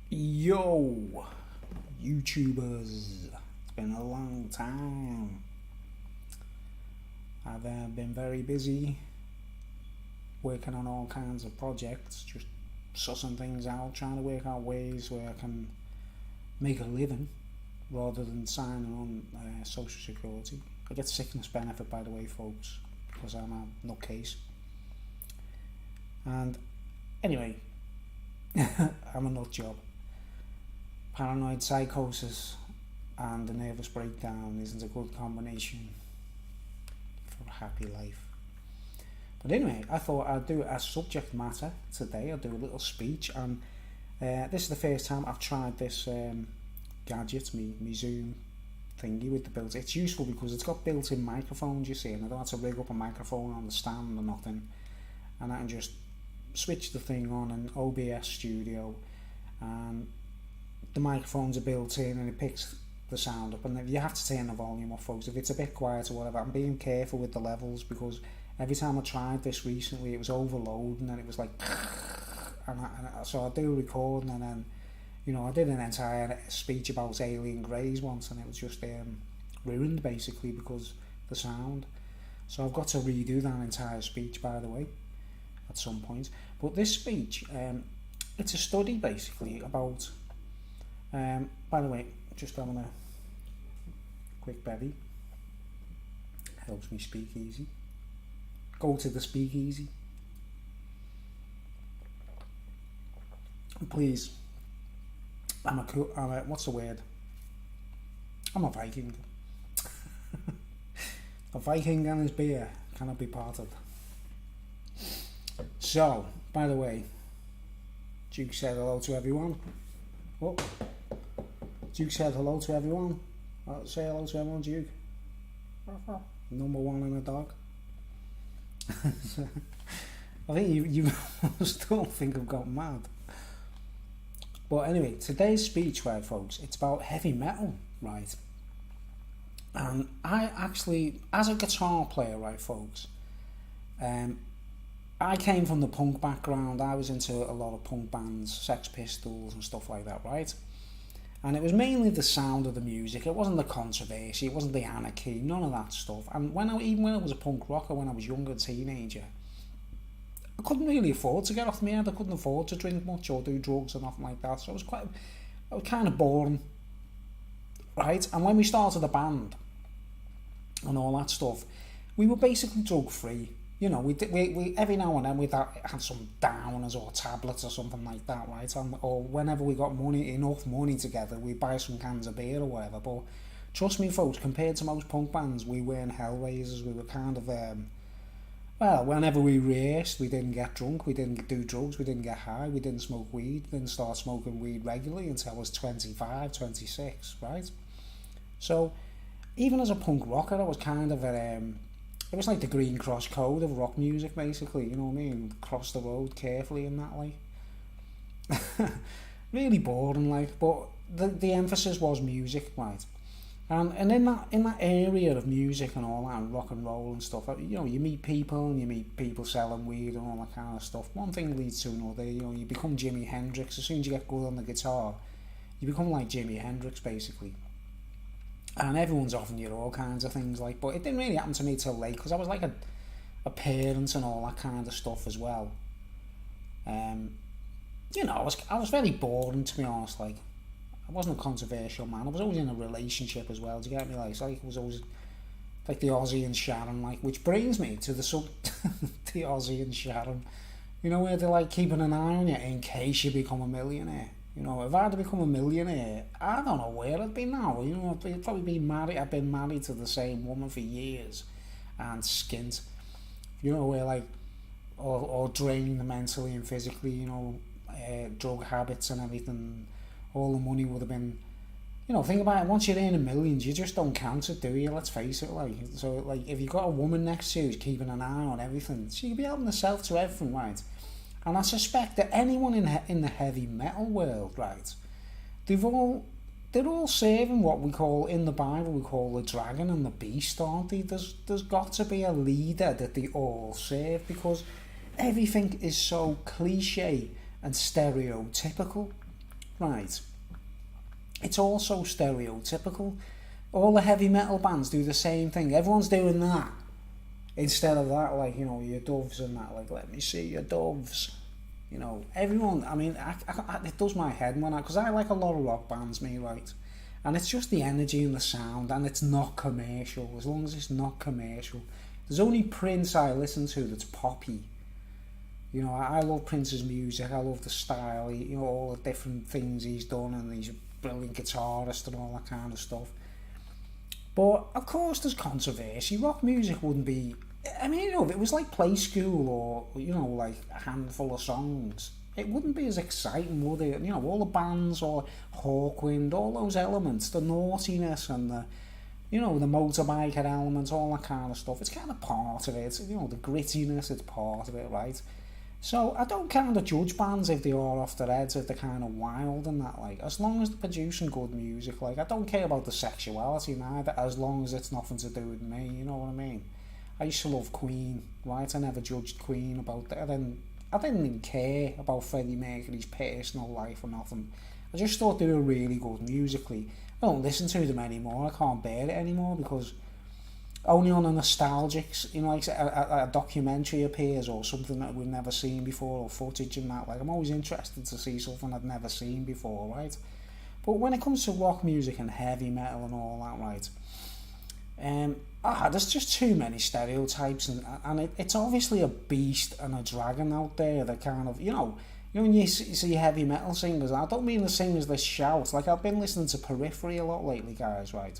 Yo, YouTubers, it's been a long time. I've been very busy working on all kinds of projects, just sussing things out, trying to work out ways where I can make a living rather than signing on Social Security. I get sickness benefit, by the way, folks, because I'm a nutcase. And anyway, I'm a nut job. Paranoid psychosis and a nervous breakdown isn't a good combination for a happy life. But anyway, I thought I'd do a subject matter today. I'll do a little speech, and this is the first time I've tried this gadget, me Zoom thingy with the built. It's useful because it's got built-in microphones, you see, and I don't have to rig up a microphone on the stand or nothing, and I can just switch the thing on in OBS Studio, and the microphones are built in and it picks the sound up, and you have to turn the volume off, folks, if it's a bit quiet or whatever. I'm being careful with the levels because every time I tried this recently it was overloading and it was like so I do recording, and then I did an entire speech about alien greys once and it was just ruined basically because the sound. So I've got to redo that entire speech, by the way, at some point. But this speech, it's a study basically about by the way, just having a quick bevy helps me speak easy. Go to the speakeasy, please. I'm a what's the word? I'm a Viking. A Viking and his beer cannot be parted. So, by the way, Duke said hello to everyone. Oh, Duke said hello to everyone. Say hello to everyone, Duke. Number one in a dog. I think you still think I've got mad. But anyway, today's speech, right, folks, it's about heavy metal, right? And I actually, as a guitar player, right, folks, I came from the punk background. I was into a lot of punk bands, Sex Pistols and stuff like that, right? And it was mainly the sound of the music. It wasn't the controversy, it wasn't the anarchy, none of that stuff. And even when I was a punk rocker, when I was younger, teenager, I couldn't really afford to get off my head. I couldn't afford to drink much or do drugs or nothing like that. So I was kind of boring, right? And when we started the band and all that stuff, we were basically drug free. We every now and then we'd had some downers or tablets or something like that, right? Or whenever we got enough money together, we'd buy some cans of beer or whatever. But trust me, folks, compared to most punk bands, we weren't hellraisers. We were kind of, whenever we raced, we didn't get drunk, we didn't do drugs, we didn't get high, we didn't smoke weed, didn't start smoking weed regularly until I was 25, 26, right? So, even as a punk rocker, I was kind of it was like the Green Cross code of rock music, basically, you know what I mean? Cross the road carefully in that way. Really boring, like, but the emphasis was music, right? And in that area of music and all that, and rock and roll and stuff, you meet people and you meet people selling weed and all that kind of stuff. One thing leads to another. You become Jimi Hendrix. As soon as you get good on the guitar, you become like Jimi Hendrix, basically. And everyone's offering you all kinds of things, like, but it didn't really happen to me till late because I was like a parent and all that kind of stuff as well. I was very boring, to be honest. Like, I wasn't a controversial man. I was always in a relationship as well. Do you get me? Like, it was always like the Ozzy and Sharon, like, which brings me to the the Ozzy and Sharon. Where they're like keeping an eye on you in case you become a millionaire. If I had to become a millionaire, I don't know where I'd be now. I'd probably be married. I've been married to the same woman for years, and skint. Where like, or drained mentally and physically. Drug habits and everything. All the money would have been. Think about it. Once you're earning millions, you just don't count it, do you? Let's face it. If you've got a woman next to you who's keeping an eye on everything, she could be helping herself to everything, right? And I suspect that anyone in the heavy metal world, right, they're all serving what we call, in the Bible, we call the dragon and the beast, aren't they? There's got to be a leader that they all serve, because everything is so cliche and stereotypical. right, it's all so stereotypical. All the heavy metal bands do the same thing. Everyone's doing that. Instead of that, like, you know, your Doves and that, like, let me see your Doves. You know, everyone, I mean, it does my head when because I like a lot of rock bands, me, right? And it's just the energy and the sound, and it's not commercial, as long as it's not commercial. There's only Prince I listen to that's poppy. You know, I love Prince's music, I love the style, you know, all the different things he's done, and he's a brilliant guitarist and all that kind of stuff. But, of course, there's controversy. Rock music wouldn't be... I mean, you know, if it was like Play School or, you know, like a handful of songs, it wouldn't be as exciting, would it? You know, all the bands, or Hawkwind, all those elements, the naughtiness and the, you know, the motorbiker elements, all that kind of stuff, it's kind of part of it. You know, the grittiness, it's part of it, right? So I don't kind of judge bands if they are off their heads, if they're kind of wild and that, like, as long as they're producing good music, like, I don't care about the sexuality neither, as long as it's nothing to do with me, you know what I mean? I used to love Queen, right? I never judged Queen about that. I didn't even care about Freddie Mercury's personal life or nothing. I just thought they were really good musically. I don't listen to them anymore, I can't bear it anymore, because only on a nostalgic, you know, like a documentary appears or something that we've never seen before, or footage and that, like, I'm always interested to see something I've never seen before, right? But when it comes to rock music and heavy metal and all that, right, there's just too many stereotypes, and it's obviously a beast and a dragon out there that kind of, you know when you see heavy metal singers, I don't mean the singers that shout, like, I've been listening to Periphery a lot lately, guys, right?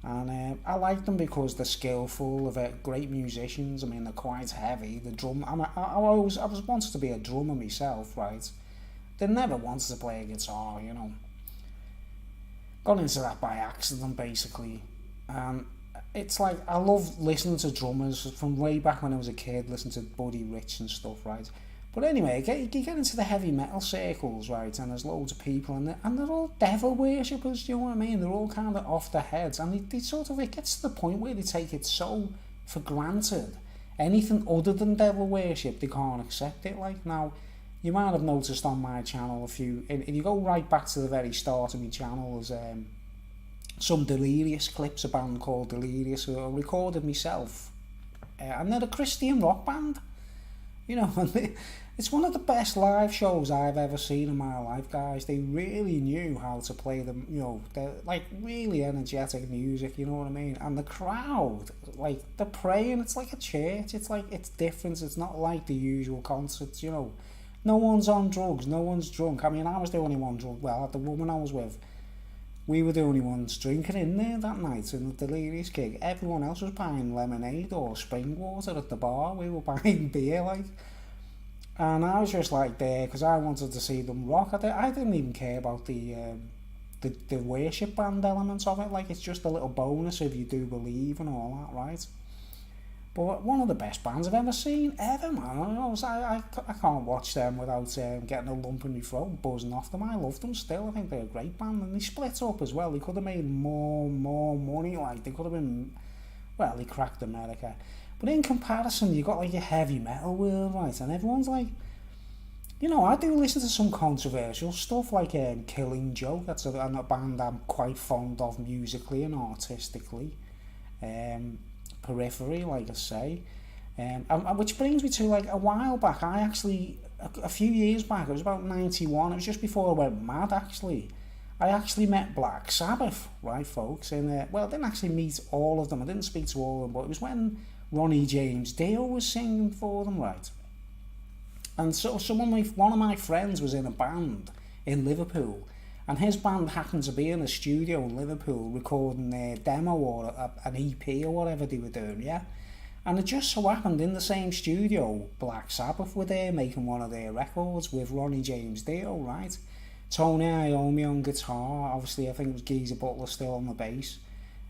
And I like them because they're skillful, they're great musicians. I mean, they're quite heavy. The drum, I was wanted to be a drummer myself, right? They never wanted to play a guitar, you know. Got into that by accident, basically. It's like, I love listening to drummers from way back when I was a kid, listening to Buddy Rich and stuff, right? But anyway, you get into the heavy metal circles, right, and there's loads of people, and they're all devil worshippers, do you know what I mean? They're all kind of off their heads, and they sort of, it gets to the point where they take it so for granted. Anything other than devil worship, they can't accept it. Like, now, you might have noticed on my channel if you go right back to the very start of my channel, there's some Delirious clips, a band called Delirious, who I recorded myself, and they're a Christian rock band. You know, it's one of the best live shows I've ever seen in my life, guys. They really knew how to play them, you know, they're like really energetic music, you know what I mean? And the crowd, like, they're praying, it's like a church, it's like, it's different, it's not like the usual concerts, you know. No one's on drugs, no one's drunk. I mean, I was the only one drunk, well, the woman I was with, we were the only ones drinking in there that night in the Delirious gig. Everyone else was buying lemonade or spring water at the bar. We were buying beer, like. And I was just like there because I wanted to see them rock. I didn't even care about the worship band elements of it. Like, it's just a little bonus if you do believe and all that, right? But one of the best bands I've ever seen, ever, man. I can't watch them without getting a lump in my throat and buzzing off them. I love them still. I think they're a great band, and they split up as well. They could have made more money. Like, they could have been, well, they cracked America. But in comparison, you got like your heavy metal world, right? And everyone's like, you know, I do listen to some controversial stuff like Killing Joke. That's a band I'm quite fond of musically and artistically. Periphery, like I say, which brings me to, like, a while back, I actually, a few years back, it was about 91, it was just before I went mad, actually, I actually met Black Sabbath, right, folks, and, well, I didn't actually meet all of them, I didn't speak to all of them, but it was when Ronnie James Dio was singing for them, right, and so one of my friends was in a band in Liverpool, and his band happened to be in a studio in Liverpool recording their demo or an EP or whatever they were doing, yeah? And it just so happened in the same studio, Black Sabbath were there making one of their records with Ronnie James Dio, right? Tony Iommi on guitar, obviously I think it was Geezer Butler still on the bass.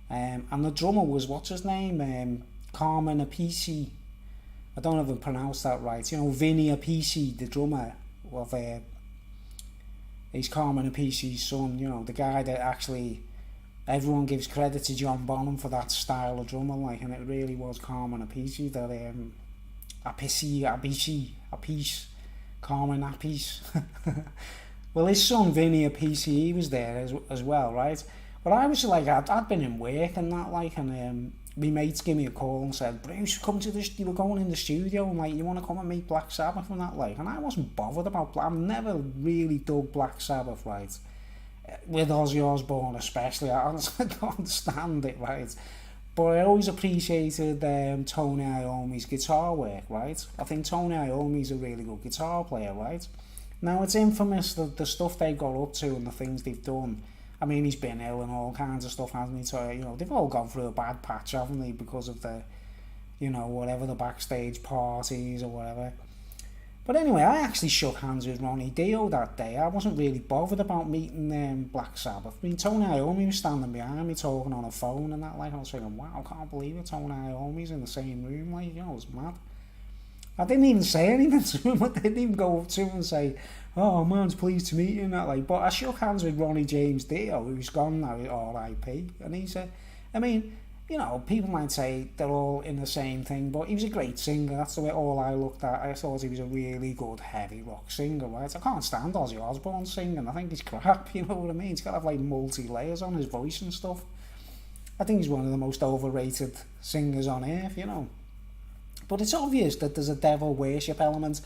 And the drummer was, what's his name? Carmen Appice. I don't know if I pronounced that right. You know, Vinny Appice, the drummer of... he's Carmen Appice's son, you know, the guy that actually everyone gives credit to John Bonham for that style of drummer, like, and it really was Carmen Appice that Carmen Appice. Well, his son Vinny, a PCE, was there as well, right? But I was like, I'd been in work and that, like, and my mates gave me a call and said, Bruce, come to this, you were going in the studio and like, you want to come and meet Black Sabbath and that, like, and I wasn't bothered about I've never really dug Black Sabbath, right? With Ozzy Osbourne especially, I honestly can't stand it, right? But I always appreciated Tony Iommi's guitar work, right? I think Tony Iommi's a really good guitar player, right? Now, it's infamous that the stuff they got up to and the things they've done. I mean, he's been ill and all kinds of stuff, hasn't he? So, you know, they've all gone through a bad patch, haven't they? Because of the, you know, whatever, the backstage parties or whatever. But anyway, I actually shook hands with Ronnie Dio that day. I wasn't really bothered about meeting Black Sabbath. I mean, Tony Iommi was standing behind me talking on a phone and that, like, I was thinking, wow, I can't believe it, Tony Iommi's in the same room, like, you know, it was mad. I didn't even say anything to him. I didn't even go up to him and say, oh, man's pleased to meet you and that, like. But I shook hands with Ronnie James Dio, who's gone now, R.I.P. And he said, I mean, you know, people might say they're all in the same thing, but he was a great singer. That's the way all I looked at. I thought he was a really good heavy rock singer, right? I can't stand Ozzy Osbourne singing. I think he's crap, you know what I mean? He's got to have like multi-layers on his voice and stuff. I think he's one of the most overrated singers on earth, you know. But it's obvious that there's a devil worship element.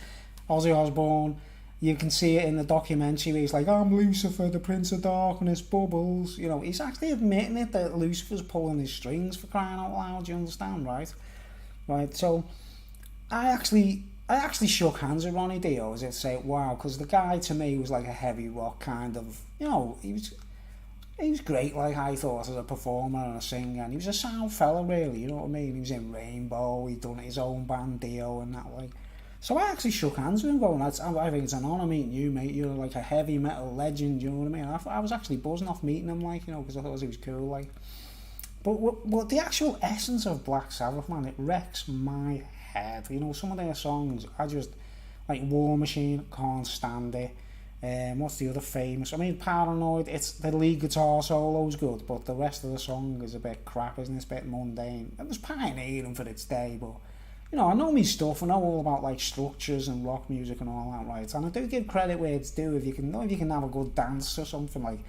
Ozzy Osbourne, you can see it in the documentary where he's like, I'm Lucifer, the Prince of Darkness, Bubbles. You know, he's actually admitting it, that Lucifer's pulling his strings, for crying out loud, you understand, right? Right, so I actually shook hands with Ronnie Dio, as if to say, wow, because the guy to me was like a heavy rock kind of, you know, he was great, like, I thought, as a performer and a singer, and he was a sound fella, really, you know what I mean? He was in Rainbow, he'd done his own band, Dio, and that, like. So I actually shook hands with him, going, I think it's an honour meeting you, mate, you're like a heavy metal legend, you know what I mean? I was actually buzzing off meeting him, like, you know, because I thought he was cool, like. But the actual essence of Black Sabbath, man, it wrecks my head, you know, some of their songs, I just, like War Machine, can't stand it. What's the other famous? I mean, Paranoid, it's the lead guitar solo's good, but the rest of the song is a bit crap, isn't it? It's a bit mundane. It was pioneering for its day, but, you know, I know me stuff. I know all about, like, structures and rock music and all that, right? And I do give credit where it's due. If you can have a good dance or something, like,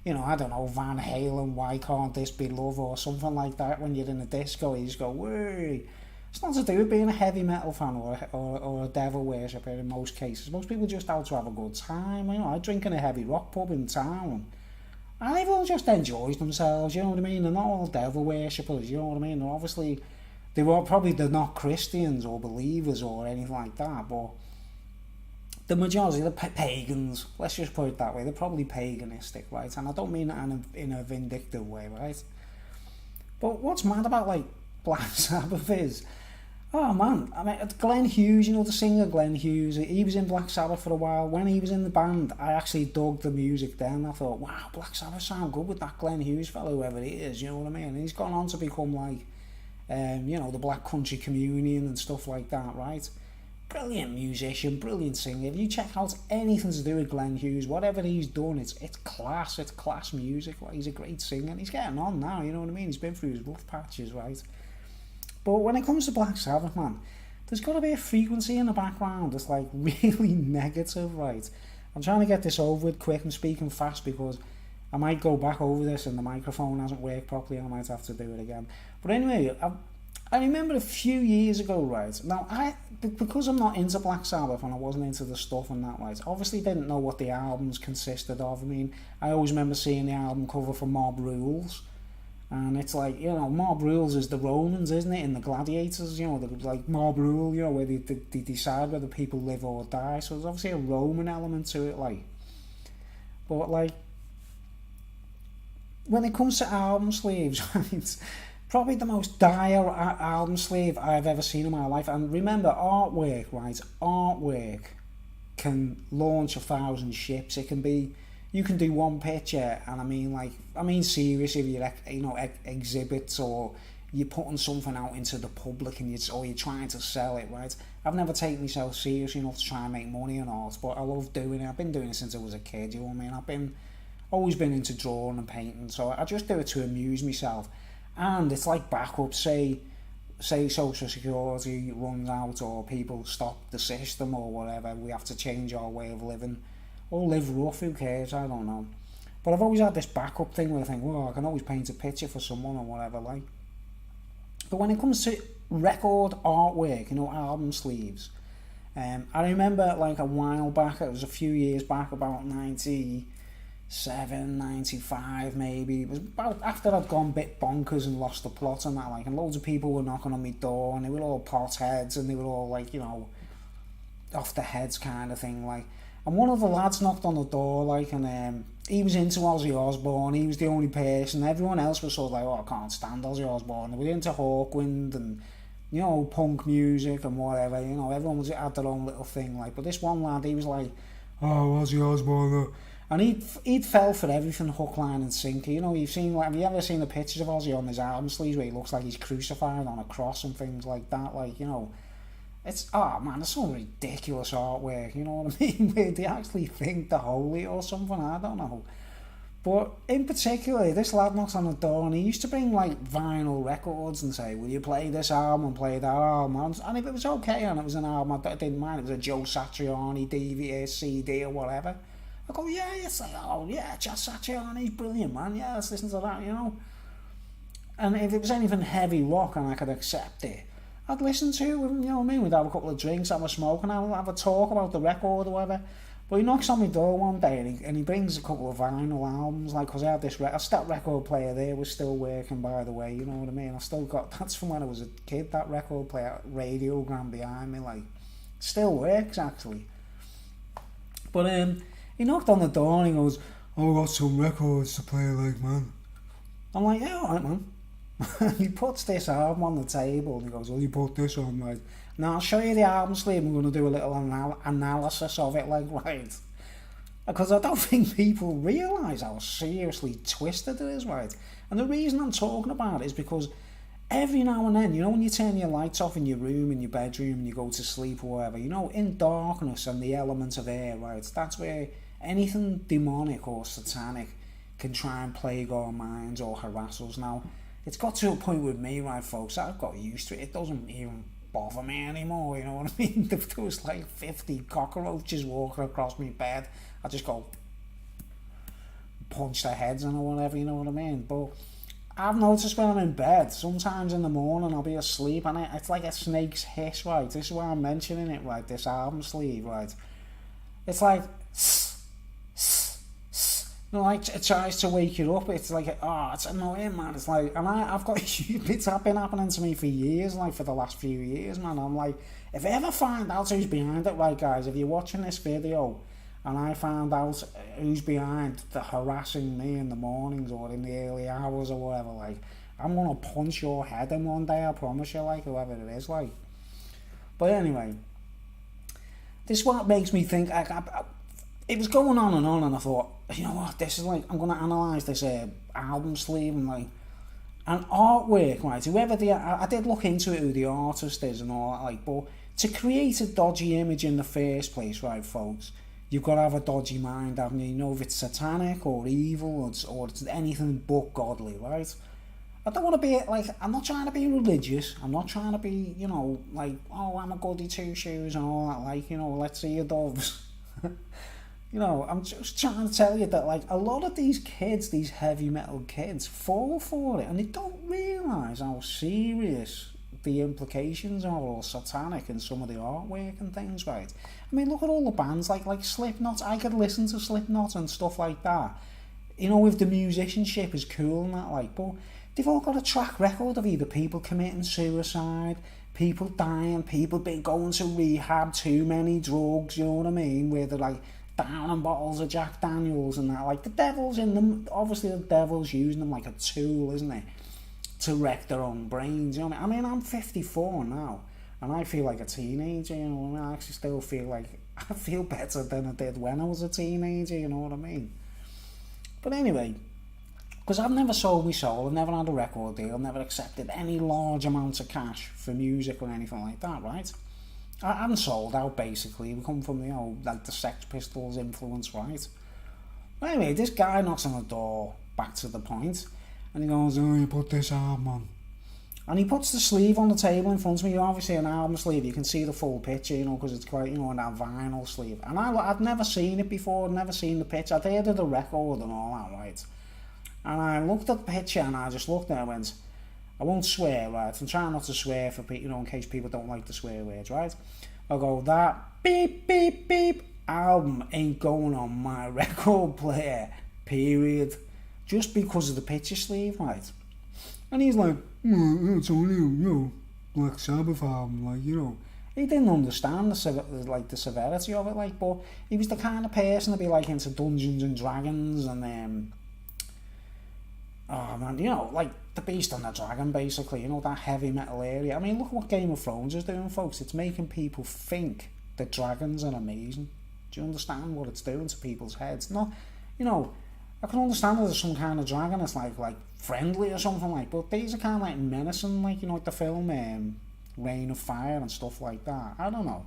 you know, I don't know, Van Halen, Why Can't This Be Love, or something like that, when you're in a disco, you just go, whoo. It's not to do with being a heavy metal fan or a devil worshipper in most cases. Most people just out to have a good time. You know, I drink in a heavy rock pub in town. And everyone just enjoys themselves, you know what I mean? They're not all devil worshippers, you know what I mean? They're not Christians or believers or anything like that, but the majority, the pagans, let's just put it that way, they're probably paganistic, right? And I don't mean that in a vindictive way, right? But what's mad about, like, Black Sabbath is, oh man, I mean, Glenn Hughes, you know, the singer Glenn Hughes, he was in Black Sabbath for a while. When he was in the band, I actually dug the music then. I thought, wow, Black Sabbath sound good with that Glenn Hughes fellow, whoever he is, you know what I mean? And he's gone on to become like, you know, the Black Country Communion and stuff like that, right? Brilliant musician, brilliant singer. If you check out anything to do with Glenn Hughes, whatever he's done, it's class music. Like, he's a great singer, and he's getting on now, you know what I mean? He's been through his rough patches, right? But when it comes to Black Sabbath, man, there's got to be a frequency in the background that's like really negative, right? I'm trying to get this over with quick and speaking fast because I might go back over this and the microphone hasn't worked properly and I might have to do it again. But anyway, I remember a few years ago, right? Now, because I'm not into Black Sabbath and I wasn't into the stuff and that, right? Obviously didn't know what the albums consisted of. I mean, I always remember seeing the album cover for Mob Rules. And it's like, you know, Mob Rules is the Romans, isn't it? In the Gladiators, you know, like Mob Rule, you know, where they decide whether people live or die. So there's obviously a Roman element to it, like. But, like, when it comes to album sleeves, right, probably the most dire album sleeve I've ever seen in my life. And remember, artwork, right? Artwork can launch 1,000 ships. It can be, you can do one picture, and I mean seriously, if you're, you know, exhibits or you're putting something out into the public and you're trying to sell it, right? I've never taken myself seriously enough to try and make money on art, but I love doing it. I've been doing it since I was a kid, you know what I mean? Always been into drawing and painting, so I just do it to amuse myself. And it's like backup, say social security runs out or people stop the system or whatever, we have to change our way of living. or live rough, who cares, I don't know. But I've always had this backup thing where I think, well, I can always paint a picture for someone or whatever, like. But when it comes to record artwork, album sleeves, I remember like a while back, it was a few years back, about 97, 95 maybe, it was about after I'd gone a bit bonkers and lost the plot and that, like, and loads of people were knocking on my door, and they were all potheads, and they were all like, off the heads kind of thing, like. And one of the lads knocked on the door, like, and he was into Ozzy Osbourne. He was the only person. Everyone else was sort of like, oh, I can't stand Ozzy Osbourne. They were into Hawkwind and, punk music and whatever. Everyone had their own little thing, like. But this one lad, he was like, oh, Ozzy Osbourne. And he'd fell for everything, hook, line and sinker. Have you ever seen the pictures of Ozzy on his album sleeves where he looks like he's crucified on a cross and things like that, like, It's, oh man, it's some ridiculous artwork, you know what I mean? Where they actually think they're holy or something, I don't know. But in particular, this lad knocks on the door, and he used to bring like vinyl records and say, will you play this album and play that album? And if it was okay and it was an album I didn't mind, it was a Joe Satriani DVD, CD or whatever, I go, yeah, Joe Satriani's brilliant, man, yeah, let's listen to that, And if it was anything heavy rock and I could accept it, I'd listen to it, we'd have a couple of drinks, have a smoke, and have a talk about the record or whatever. But he knocks on my door one day, and he brings a couple of vinyl albums, like, because I had this, that record player there was still working, by the way, you know what I mean? I still got, that's from when I was a kid, that record player, radiogram behind me, like, still works, actually. But he knocked on the door, and he goes, oh, I've got some records to play, like, man. I'm like, yeah, alright, man. He puts this album on the table and he goes, well, you put this on, like, now I'll show you the album sleeve, we're going to do a little analysis of it, like, right? Because I don't think people realise how seriously twisted it is, right? And the reason I'm talking about it is because every now and then, when you turn your lights off in your room, in your bedroom, and you go to sleep or whatever, in darkness and the elements of air, right, that's where anything demonic or satanic can try and plague our minds or harass us. Now, it's got to a point with me, right, folks, I've got used to it. It doesn't even bother me anymore, you know what I mean? If there was like 50 cockroaches walking across my bed, I just go punch their heads in or whatever, you know what I mean? But I've noticed when I'm in bed, sometimes in the morning I'll be asleep and it's like a snake's hiss, right? This is why I'm mentioning it, right? This album sleeve, right? It's like, like it tries to wake you up. It's like, it's annoying, man. It's like, and I've got, it's been happening to me for years, like for the last few years, man. I'm like, if I ever find out who's behind it, right, guys, if you're watching this video and I found out who's behind the harassing me in the mornings or in the early hours or whatever, like, I'm gonna punch your head in one day, I promise you, like, whoever it is, like. But anyway, this is what makes me think, it was going on, and I thought, you know what, this is like, I'm going to analyse this album sleeve, and like, and artwork, right, I did look into it, who the artist is and all that, like, but to create a dodgy image in the first place, right, folks, you've got to have a dodgy mind, haven't you? If it's satanic or evil or it's anything but godly, right? I don't want to be, like, I'm not trying to be religious, I'm not trying to be, like, oh, I'm a goody two-shoes and all that, like, let's see your doves. I'm just trying to tell you that, like, a lot of these kids, these heavy metal kids, fall for it, and they don't realise how serious the implications are, or satanic in some of the artwork and things, right? I mean, look at all the bands, like Slipknot. I could listen to Slipknot and stuff like that. If the musicianship is cool and that, like, but they've all got a track record of either people committing suicide, people dying, people going to rehab, too many drugs, you know what I mean, where they're like, downing bottles of Jack Daniels and that, like, the devil's in them. Obviously the devil's using them like a tool, isn't it, to wreck their own brains, you know what I mean? I'm 54 now and I feel like a teenager, you know what I mean? I actually still feel like I feel better than I did when I was a teenager, you know what I mean? But anyway, because I've never sold my soul, I've never had a record deal, I've never accepted any large amounts of cash for music or anything like that, right? I haven't sold out, basically. We come from, like the Sex Pistols influence, right? But anyway, this guy knocks on the door, back to the point, and he goes, oh, you put this album on. And he puts the sleeve on the table in front of me. Obviously an album sleeve, you can see the full picture, you know, because it's quite, you know, that vinyl sleeve. And I'd never seen it before, never seen the picture. I'd heard of the record and all that, right? And I looked at the picture and I just looked at it and went, I won't swear, right? I'm trying not to swear for people, you know, in case people don't like the swear words, right? I'll go, that beep, beep, beep album ain't going on my record player, period. Just because of the picture sleeve, right? And he's like, it's only, you know, Black Sabbath album, like, you know. He didn't understand the severity of it, like, but he was the kind of person to be, like, into Dungeons and Dragons and, oh man, you know, like, the Beast and the Dragon, basically, you know, that heavy metal area. I mean, look what Game of Thrones is doing, folks. It's making people think that dragons are amazing. Do you understand what it's doing to people's heads? Not, you know, I can understand that there's some kind of dragon that's like friendly or something like, but these are kind of like menacing, like, you know, like the film Reign of Fire and stuff like that. I don't know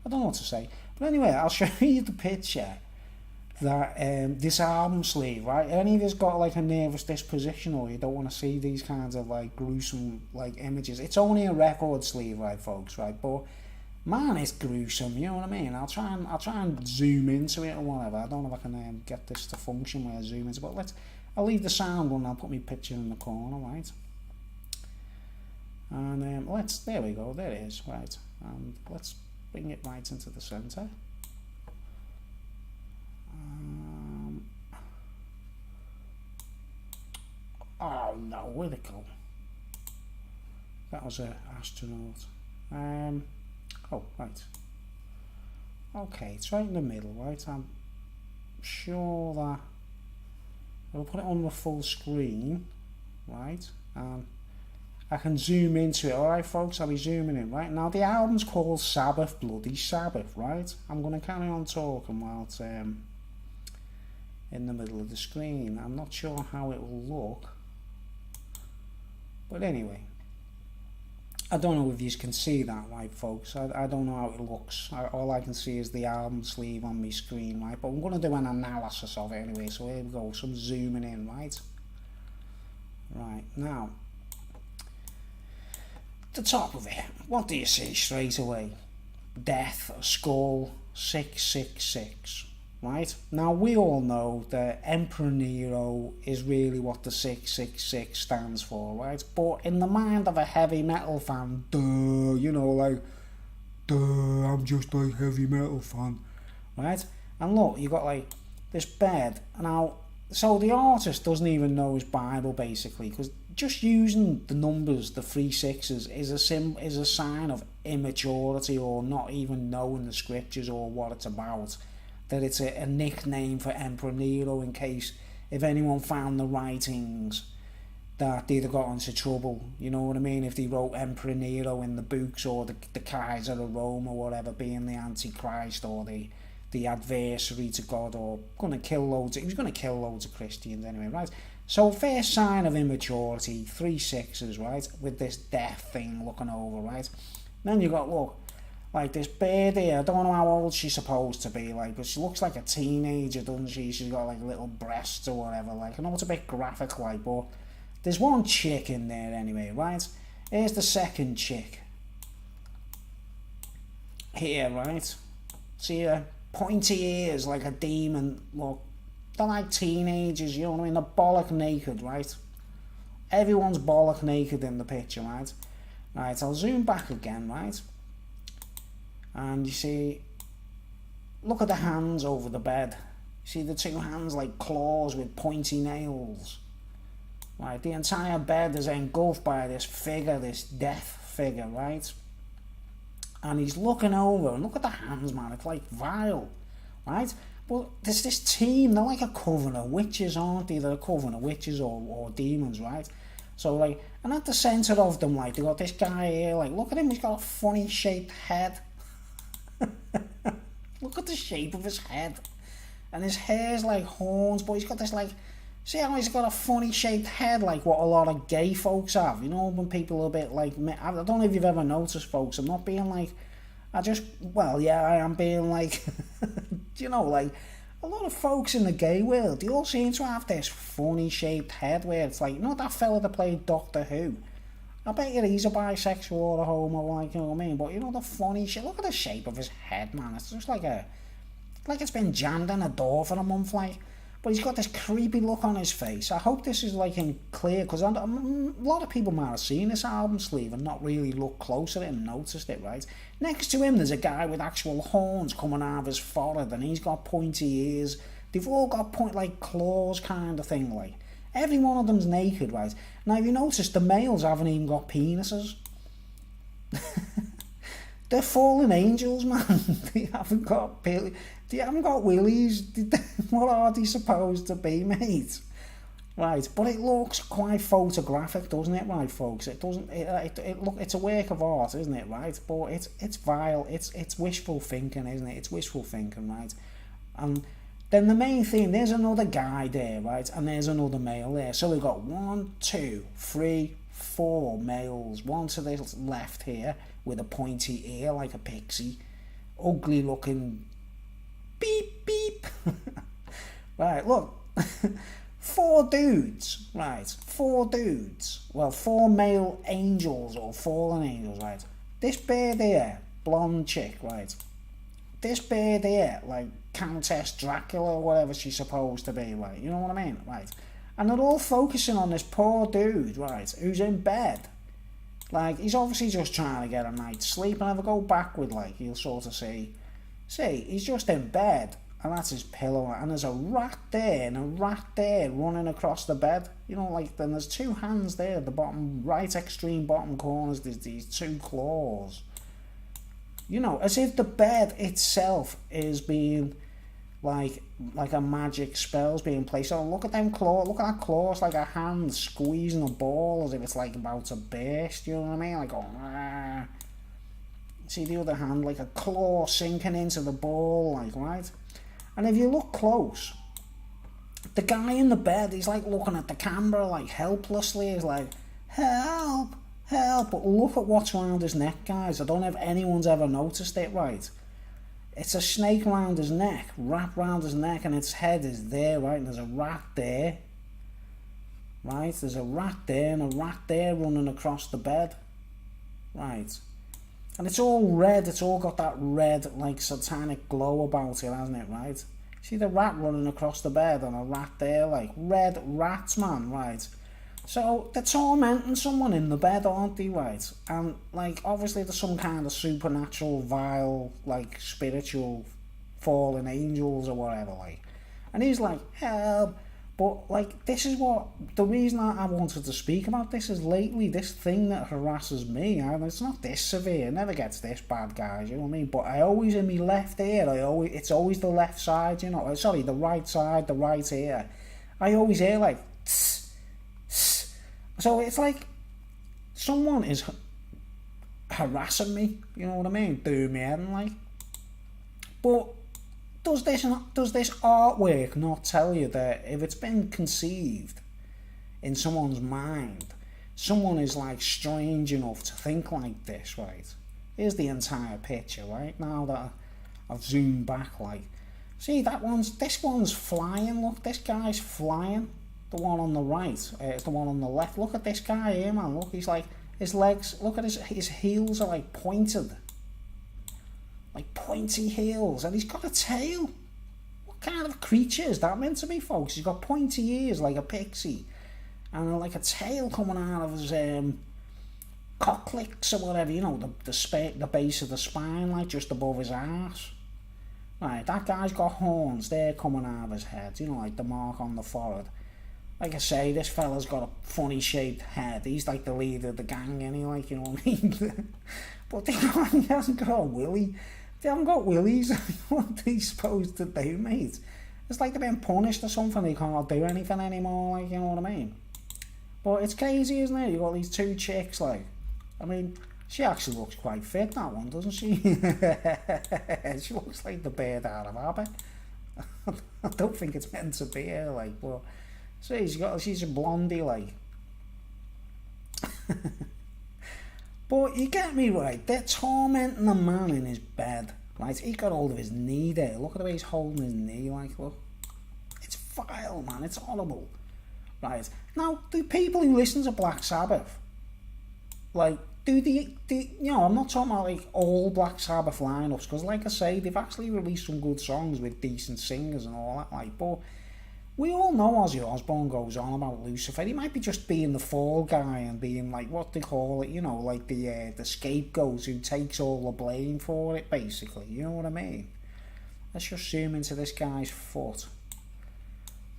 what to say. But anyway, I'll show you the picture that this album sleeve, right? Any of you's got like a nervous disposition or you don't want to see these kinds of like gruesome like images, it's only a record sleeve, right, folks, right? But man, it's gruesome, you know what I mean? I'll try and zoom into it or whatever. I don't know if I can get this to function where I zoom into, but I'll leave the sound on. I'll put my picture in the corner, right? And there we go, there it is, right? And let's bring it right into the center. Oh no, where'd it go? That was an astronaut. Oh, right. Okay, it's right in the middle, right? I'm sure that I'll put it on the full screen, right? And I can zoom into it. Alright, folks, I'll be zooming in, right? Now, the album's called Sabbath Bloody Sabbath, right? I'm going to carry on talking while it's in the middle of the screen. I'm not sure how it will look. But anyway, I don't know if you can see that, right, folks. I don't know how it looks. All I can see is the album sleeve on my screen, right? But I'm going to do an analysis of it anyway. So here we go, some zooming in, right? Right, now, the top of it, what do you see straight away? Death, a skull, 666. Right? Now, we all know that Emperor Nero is really what the 666 stands for, right? But in the mind of a heavy metal fan, you know, like, I'm just a heavy metal fan, right? And look, you got, like, this bed. Now, so the artist doesn't even know his Bible, basically, because just using the numbers, the 3 6s, is a sign of immaturity or not even knowing the scriptures or what it's about. That it's a nickname for Emperor Nero in case if anyone found the writings that they'd have got into trouble, you know what I mean, if they wrote Emperor Nero in the books or the Kaiser of Rome or whatever being the Antichrist or the adversary to God or he was going to kill loads of Christians anyway, right? So first sign of immaturity, 3 6s, right, with this death thing looking over, right? Then you got, look, like this bird here, I don't know how old she's supposed to be, like, but she looks like a teenager, doesn't she? She's got like little breasts or whatever, like, I know it's a bit graphic, like, but there's one chick in there anyway, right? Here's the second chick. Here, right? See her? Pointy ears like a demon, look. They're like teenagers, you know what I mean? They're bollock naked, right? Everyone's bollock naked in the picture, right? Right, I'll zoom back again, right? And you see, look at the hands over the bed. See the 2 hands like claws with pointy nails. Right, the entire bed is engulfed by this figure, this death figure, right? And he's looking over, and look at the hands, man, it's like vile, right? But there's this team, they're like a coven of witches, aren't they? They're a coven of witches or demons, right? So, like, and at the centre of them, like, they got this guy here, like, look at him, he's got a funny shaped head. Look at the shape of his head. And his hair's like horns, but he's got this, like, see how he's got a funny shaped head, like what a lot of gay folks have, you know, when people are a bit like, I don't know if you've ever noticed, folks, I'm not being like, well, yeah, I am being like, you know, like, a lot of folks in the gay world, they all seem to have this funny shaped head where it's like, you know that fella that played Doctor Who? I bet you he's a bisexual or a homo, like, you know what I mean? But you know the funny shit, look at the shape of his head, man. It's just like it's been jammed in a door for a month, like. But he's got this creepy look on his face. I hope this is like in clear, because a lot of people might have seen this album sleeve and not really looked close at it and noticed it, right? Next to him there's a guy with actual horns coming out of his forehead, and he's got pointy ears. They've all got like claws kind of thing, like. Every one of them's naked, right? Now if you notice, the males haven't even got penises. They're fallen angels, man. They haven't got willies. What are they supposed to be, mate? Right, but it looks quite photographic, doesn't it, right, folks? It doesn't. It's a work of art, isn't it, right? But it's vile. It's wishful thinking, isn't it? It's wishful thinking, right? And then the main thing, there's another guy there, right? And there's another male there. So we've got 1, 2, 3, 4 males. One to the left here with a pointy ear like a pixie. Ugly looking. Beep, beep. Right, look. 4 dudes, right? 4 dudes. Well, 4 male angels or fallen angels, right? This bird here, blonde chick, right? This bird here, like Countess Dracula or whatever she's supposed to be, right? You know what I mean, right? And they're all focusing on this poor dude, right? Who's in bed. Like, he's obviously just trying to get a night's sleep, and if I go backward, like, you'll sort of see, he's just in bed, and that's his pillow, and there's a rat there, and a rat there running across the bed, you know, like, then there's 2 hands there, the bottom, right extreme bottom corners, there's these 2 claws, you know, as if the bed itself is being, like a magic spell's being placed on. Look at them claws, look at that claw, it's like a hand squeezing a ball as if it's like about to burst, you know what I mean, like going, ah. See the other hand, like a claw sinking into the ball, like, right? And if you look close, the guy in the bed, he's like looking at the camera, like helplessly, he's like, help, help, but look at what's around his neck, guys. I don't know if anyone's ever noticed it, right? It's a snake around his neck, wrapped around his neck, and its head is there, right? And there's a rat there, right? There's a rat there and a rat there running across the bed, right? And it's all red, it's all got that red, like, satanic glow about it, hasn't it, right? See the rat running across the bed and a rat there, like, red rats, man, right? So, they're tormenting someone in the bed, aren't they, right? And, like, obviously there's some kind of supernatural, vile, like, spiritual fallen angels or whatever, like. And he's like, help. But, like, this is what, the reason I wanted to speak about this is lately, this thing that harasses me, and it's not this severe, it never gets this bad, guys, you know what I mean? But I always, in my left ear, it's always the left side, you know, sorry, the right side, the right ear. I always hear, like, tss. So it's like someone is harassing me, you know what I mean? Doing me head, like. But does this artwork not tell you that if it's been conceived in someone's mind, someone is like strange enough to think like this, right? Here's the entire picture, right? Now that I've zoomed back, like, see this one's flying. Look, this guy's flying. The one on the right, it's the one on the left. Look at this guy here, man. Look, he's like, his legs, look at his heels are like pointed. Like pointy heels. And he's got a tail. What kind of creature is that meant to be, folks? He's got pointy ears like a pixie. And like a tail coming out of his coccyx or whatever, you know, the base of the spine, like just above his arse. Right, that guy's got horns there coming out of his head, you know, like the mark on the forehead. Like I say, this fella's got a funny shaped head. He's like the leader of the gang, like, you know what I mean? But he hasn't got a willy. They haven't got willies. What are they supposed to do, mate? It's like they've been punished or something. They can't do anything anymore, like, you know what I mean? But it's crazy, isn't it? You've got these 2 chicks, like, I mean, she actually looks quite fit, that one, doesn't she? She looks like the bird out of habit. I don't think it's meant to be her, like, but see, she's a blondie, like. But you get me, right? They're tormenting a man in his bed, right? He got hold of his knee there. Look at the way he's holding his knee, like, look. It's vile, man. It's horrible. Right. Now, the people who listen to Black Sabbath, like, I'm not talking about like all Black Sabbath lineups, because like I say, they've actually released some good songs with decent singers and all that, like, but we all know Ozzy Osbourne goes on about Lucifer. He might be just being the fall guy and being like, what they call it, like the scapegoat who takes all the blame for it, basically, you know what I mean? Let's just zoom into this guy's foot.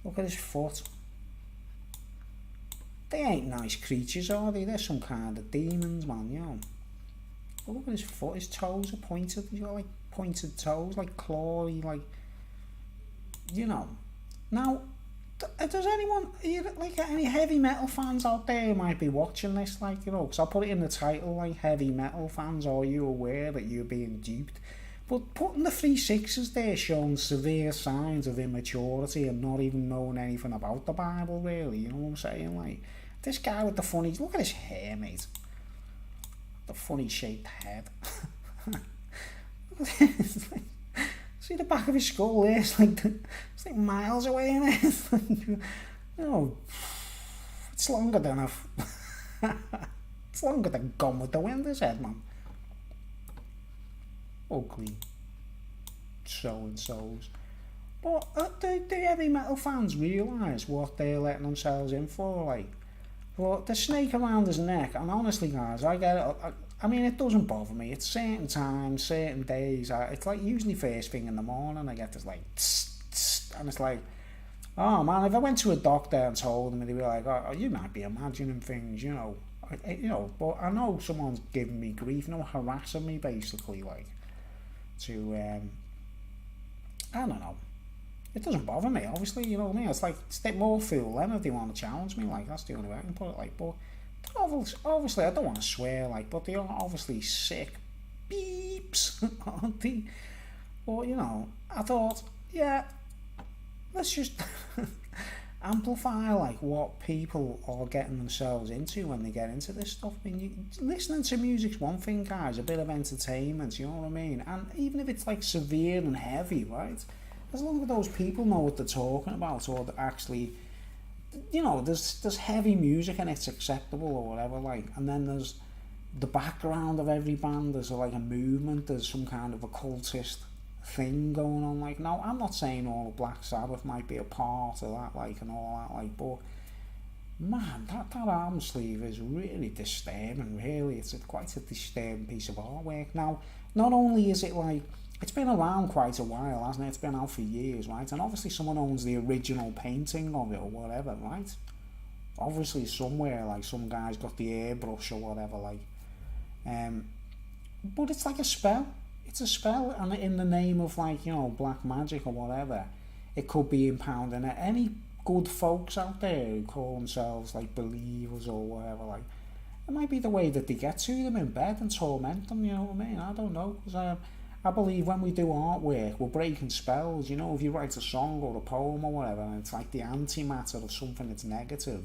Look at his foot. They ain't nice creatures, are they? They're some kind of demons, man, But look at his foot, his toes are pointed. He's got like pointed toes, like clawy, like, Now, does anyone, like any heavy metal fans out there who might be watching this, like, because I'll put it in the title, like, heavy metal fans, are you aware that you're being duped? But putting the 3/6s there showing severe signs of immaturity and not even knowing anything about the Bible, really, you know what I'm saying? Like, this guy with the funny, look at his hair, mate. The funny shaped head. See the back of his skull there? It's like miles away in it. It's longer than it's longer than Gone with the Wind, his head, man. Ugly so-and-sos. But do heavy metal fans realise what they're letting themselves in for? Like, well, the snake around his neck, and honestly, guys, I get it. I mean, it doesn't bother me. It's certain times, certain days. It's like usually first thing in the morning, I get this like, tss, tss, and it's like, oh man, if I went to a doctor and told them, they'd be like, oh, you might be imagining things, But I know someone's giving me grief, harassing me basically, like, to, I don't know. It doesn't bother me, obviously, you know what I mean? It's like, stick more fool then if they want to challenge me, like, that's the only way I can put it, like, but obviously, I don't want to swear, like, but they are obviously sick beeps, aren't they? But, I thought, yeah, let's just amplify, like, what people are getting themselves into when they get into this stuff. I mean, listening to music's one thing, guys, a bit of entertainment, you know what I mean? And even if it's, like, severe and heavy, right? As long as those people know what they're talking about, or they're actually, there's heavy music and it's acceptable or whatever, like, and then there's the background of every band, there's like a movement, there's some kind of occultist thing going on, like, now, I'm not saying all of Black Sabbath might be a part of that, like, and all that, like, but, man, that arm sleeve is really disturbing, really, it's quite a disturbing piece of artwork. Now, not only is it, like, it's been around quite a while, hasn't it? It's been out for years, right? And obviously someone owns the original painting of it or whatever, right? Obviously somewhere, like, some guy's got the airbrush or whatever, like. But it's like a spell. It's a spell, and in the name of, like, black magic or whatever, it could be impounding it. Any good folks out there who call themselves, like, believers or whatever, like, it might be the way that they get to them in bed and torment them, you know what I mean? I don't know, because I believe when we do artwork, we're breaking spells, if you write a song or a poem or whatever, and it's like the antimatter of something that's negative.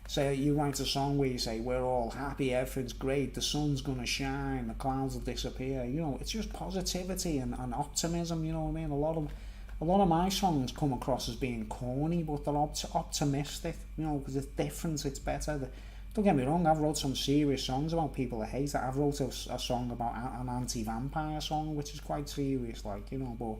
Say you write a song where you say, we're all happy, everything's great, the sun's gonna shine, the clouds will disappear, it's just positivity and optimism, you know what I mean? A lot of my songs come across as being corny, but they're optimistic, because it's different, it's better. Don't get me wrong, I've wrote some serious songs about people that hate it. I've wrote a song about an anti-vampire song, which is quite serious, like, but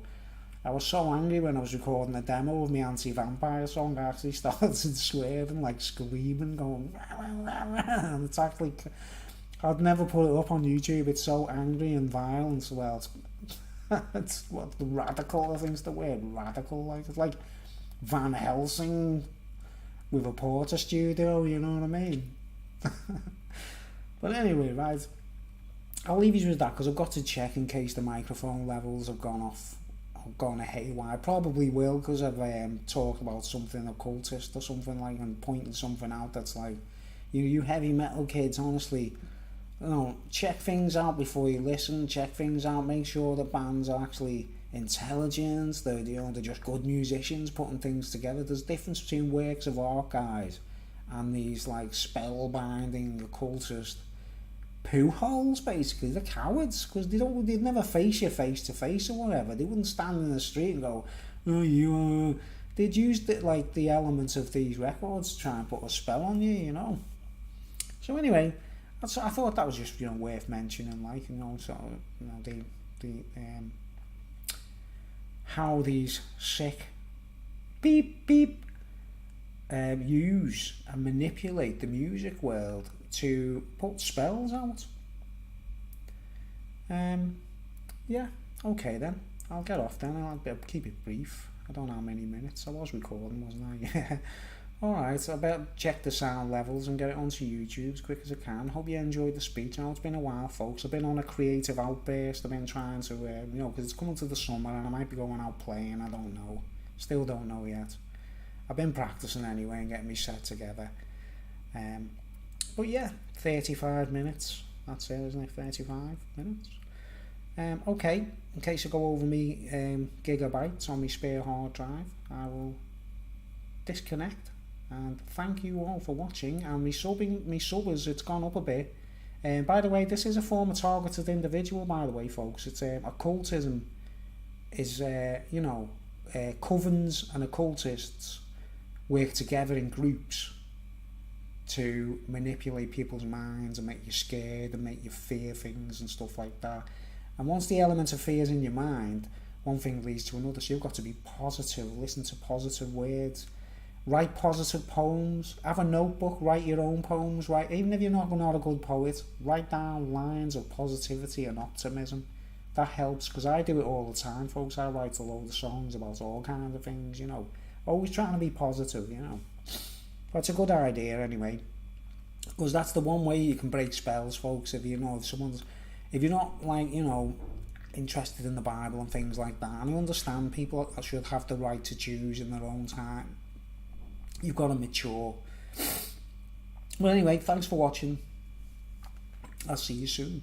I was so angry when I was recording a demo of my anti-vampire song, I actually started swearing, like, screaming, going, and it's actually, I'd never put it up on YouTube, it's so angry and violent, well, it's what, radical, I think's the word, radical, like, it's like Van Helsing with a porter studio, you know what I mean? But anyway, right, I'll leave you with that because I've got to check in case the microphone levels have gone off, gone haywire. Probably will, because I've talked about something occultist or something, like, and pointing something out that's like, you heavy metal kids, honestly, check things out before you listen, check things out, make sure the bands are actually intelligent, they're just good musicians putting things together. There's a difference between works of art, guys, and these, like, spellbinding occultist poo holes, basically. They're cowards, because they'd never face you face to face or whatever. They wouldn't stand in the street and go, oh, they'd use the elements of these records to try and put a spell on you, So anyway, I thought that was just, you know, worth mentioning, like, you know, so, you know, how these sick beep beep use and manipulate the music world to put spells out. Yeah, okay then. I'll get off then. I'll keep it brief. I don't know how many minutes. I was recording, wasn't I? Yeah. Alright, I better check the sound levels and get it onto YouTube as quick as I can. Hope you enjoyed the speech. I know it's been a while, folks. I've been on a creative outburst. I've been trying to, you know, because it's coming to the summer and I might be going out playing. I don't know. Still don't know yet. I've been practicing anyway and getting me set together. But yeah, 35 minutes. That's it, isn't it? 35 minutes. Okay, in case I go over me gigabytes on my spare hard drive, I will disconnect. And thank you all for watching. And me subbers, it's gone up a bit. By the way, this is a former targeted individual, by the way, folks. It's occultism is, you know, covens and occultists work together in groups to manipulate people's minds and make you scared and make you fear things and stuff like that. And once the element of fear is in your mind, one thing leads to another. So you've got to be positive, listen to positive words, write positive poems, have a notebook, write your own poems, write, even if you're not a good poet, write down lines of positivity and optimism. That helps, because I do it all the time, folks. I write a load of songs about all kinds of things, you know, always trying to be positive, you know. But it's a good idea anyway, because that's the one way you can break spells, folks. If you know, if you're not, like, you know, interested in the Bible and things like that, and I understand people should have the right to choose in their own time, you've got to mature. Well, anyway, thanks for watching. I'll see you soon.